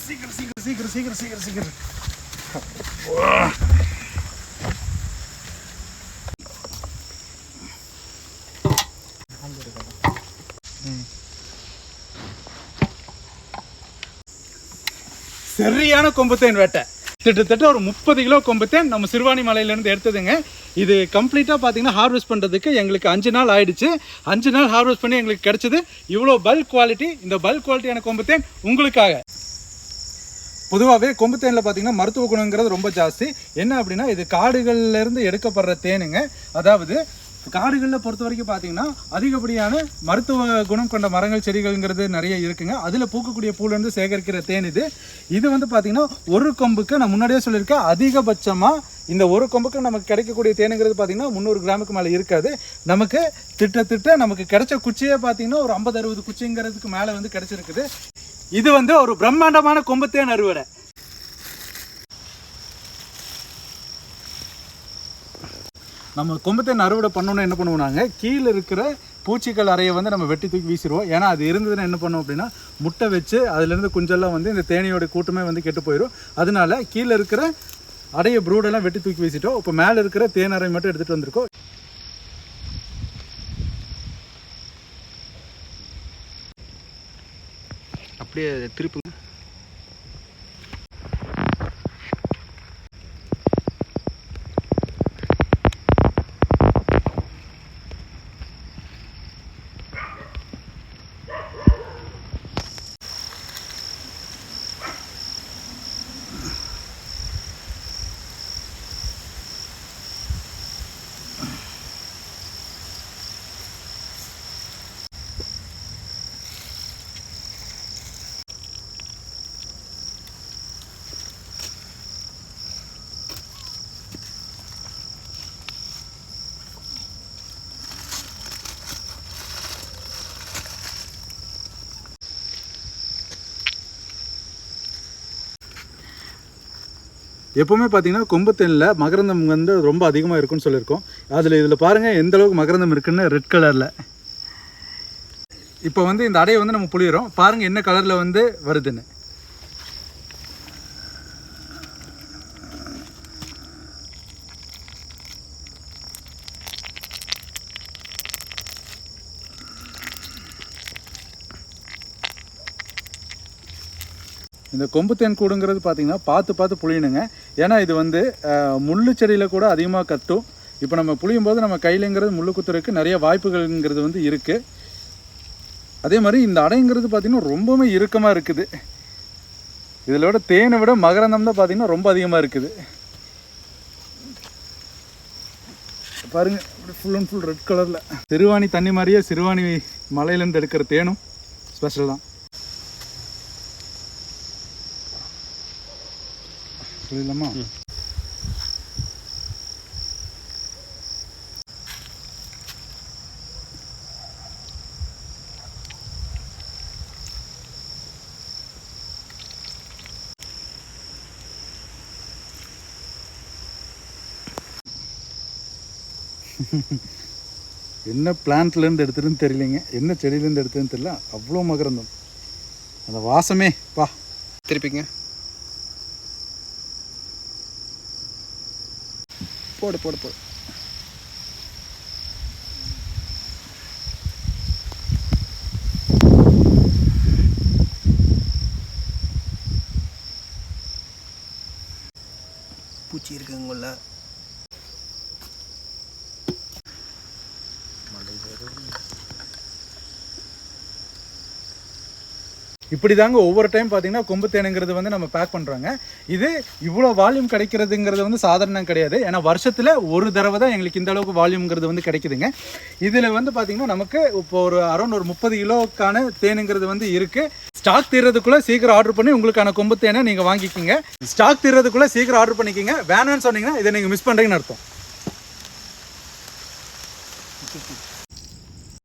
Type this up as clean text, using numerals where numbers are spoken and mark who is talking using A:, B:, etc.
A: சீக்கிரம் சீக்கிரம் சீக்கிரம் சீக்கிரம் சீக்கிரம் சீக்கிரம். சரியான கொம்புத்தேன் வேட்டை. கிட்டத்தட்ட ஒரு 30 கிலோ கொம்புத்தேன் நம்ம சிறுவாணி மலையிலேருந்து எடுத்ததுங்க. இது கம்ப்ளீட்டாக பார்த்தீங்கன்னா ஹார்வெஸ்ட் பண்ணுறதுக்கு எங்களுக்கு 5 நாள் ஆயிடுச்சு. 5 நாள் ஹார்வெஸ்ட் பண்ணி எங்களுக்கு கிடைச்சது இவ்வளோ பல்க் குவாலிட்டி. இந்த பல்க் குவாலிட்டியான கொம்புத்தேன் உங்களுக்காக. பொதுவாகவே கொம்புத்தேனில் பார்த்தீங்கன்னா மருத்துவ குணங்கிறது ரொம்ப ஜாஸ்தி. என்ன அப்படின்னா இது காடுகள்லேருந்து எடுக்கப்படுற தேனுங்க. அதாவது காடுகளில் பொறுத்த வரைக்கும் பார்த்தீங்கன்னா அதிகப்படியான மருத்துவ குணம் கொண்ட மரங்கள் செடிகள்ங்கிறது நிறைய இருக்குங்க. அதில் பூக்கக்கூடிய பூலேருந்து சேகரிக்கிற தேன் இது. இது வந்து பார்த்தீங்கன்னா ஒரு கொம்புக்கு நான் முன்னாடியே சொல்லியிருக்கேன், அதிகபட்சமாக இந்த ஒரு கொம்புக்கு நமக்கு கிடைக்கக்கூடிய தேனுங்கிறது பார்த்தீங்கன்னா 300 கிராமுக்கு மேலே இருக்காது. நமக்கு திட்ட நமக்கு கிடைச்ச குச்சியே பார்த்தீங்கன்னா ஒரு 50-60 குச்சிங்கிறதுக்கு மேலே வந்து கிடைச்சிருக்குது. இது வந்து ஒரு பிரம்மாண்டமான கொம்புத்தேன் அறுவடை. நம்ம கொம்புத்தேன் அறுவடை பண்ணோன்னா என்ன பண்ணுவோம், நாங்கள் கீழே இருக்கிற பூச்சிகள் அறையை வந்து நம்ம வெட்டி தூக்கி வீசிடுவோம். ஏன்னா அது இருந்ததுன்னா என்ன பண்ணுவோம் அப்படின்னா முட்டை வச்சு அதுலேருந்து குஞ்செல்லாம் வந்து இந்த தேனியோட கூட்டமே வந்து கெட்டு போயிடும். அதனால கீழே இருக்கிற அடைய ப்ரூடெல்லாம் வெட்டி தூக்கி வீசிட்டோம். இப்போ மேலே இருக்கிற தேன் அறை மட்டும் எடுத்துகிட்டு வந்திருக்கோம்.
B: அப்படியே திருப்புங்க.
A: எப்போவுமே பார்த்தீங்கன்னா கொம்புத்தேனில் மகரந்தம் வந்து ரொம்ப அதிகமாக இருக்குன்னு சொல்லியிருக்கோம். இதில் பாருங்கள் எந்த அளவுக்கு மகரந்தம் இருக்குன்னு ரெட் கலரில். இப்போ வந்து இந்த அடையை வந்து நம்ம புளிகிறோம். பாருங்கள் என்ன கலரில் வந்து வருதுன்னு. இந்த கொம்புத்தேன் கூடுங்கிறது பார்த்தீங்கன்னா பார்த்து புளியணுங்க. ஏன்னா இது வந்து முள்ளு செடியில் கூட அதிகமாக கட்டும். இப்போ நம்ம புளியும் போது நம்ம கையிலங்கிறது முள்ளு குத்துறதுக்கு நிறைய வாய்ப்புகள்ங்கிறது வந்து இருக்குது. அதே மாதிரி இந்த அடைங்கிறது பார்த்திங்கன்னா ரொம்பவுமே இறுக்கமாக இருக்குது. இதிலோட தேனை விட மகரந்தம் தான் பார்த்திங்கன்னா ரொம்ப அதிகமாக இருக்குது. பாருங்கள் ஃபுல் அண்ட் ஃபுல் ரெட் கலரில். சிறுவாணி தண்ணி மாதிரியே சிறுவாணி மலையிலேருந்து எடுக்கிற தேனும் ஸ்பெஷல் தான். சொல்லிடலாமா? என்ன பிளான்ட்லேருந்து எடுத்துருன்னு தெரியலைங்க, என்ன செடியிலேருந்து எடுத்துன்னு தெரியல. அவ்வளோ மகரந்தம், அந்த வாசமே பா.
B: திருப்பிங்க.
A: போடு போடு போடு.
B: பூச்சி இருக்குங்கள.
A: இப்படி தாங்க ஒவ்வொரு டைம் பார்த்தீங்கன்னா கொம்புத்தேனுங்கிறது வந்து நம்ம பேக் பண்ணுறோங்க. இது இவ்வளோ வால்யூம் கிடைக்கிறதுங்கிறது வந்து சாதாரணம் கிடையாது. ஏன்னா வருஷத்தில் ஒரு தடவை தான் எங்களுக்கு இந்த அளவுக்கு வால்யூம்ங்கிறது வந்து கிடைக்குதுங்க. இதில் வந்து பார்த்தீங்கன்னா நமக்கு இப்போ ஒரு அரௌண்ட் ஒரு 30 கிலோக்கான தேனுங்கிறது வந்து இருக்குது. ஸ்டாக் தீர்றதுக்குள்ளே சீக்கிரம் ஆர்டர் பண்ணி உங்களுக்கான கொம்புத்தேனை நீங்கள் வாங்கிக்கிங்க. ஸ்டாக் தீர்றதுக்குள்ளே சீக்கிரம் ஆர்டர் பண்ணிக்கிங்க. வேணும்னு சொன்னீங்கன்னா இதை நீங்கள் மிஸ் பண்ணுறீங்கன்னு அர்த்தம்.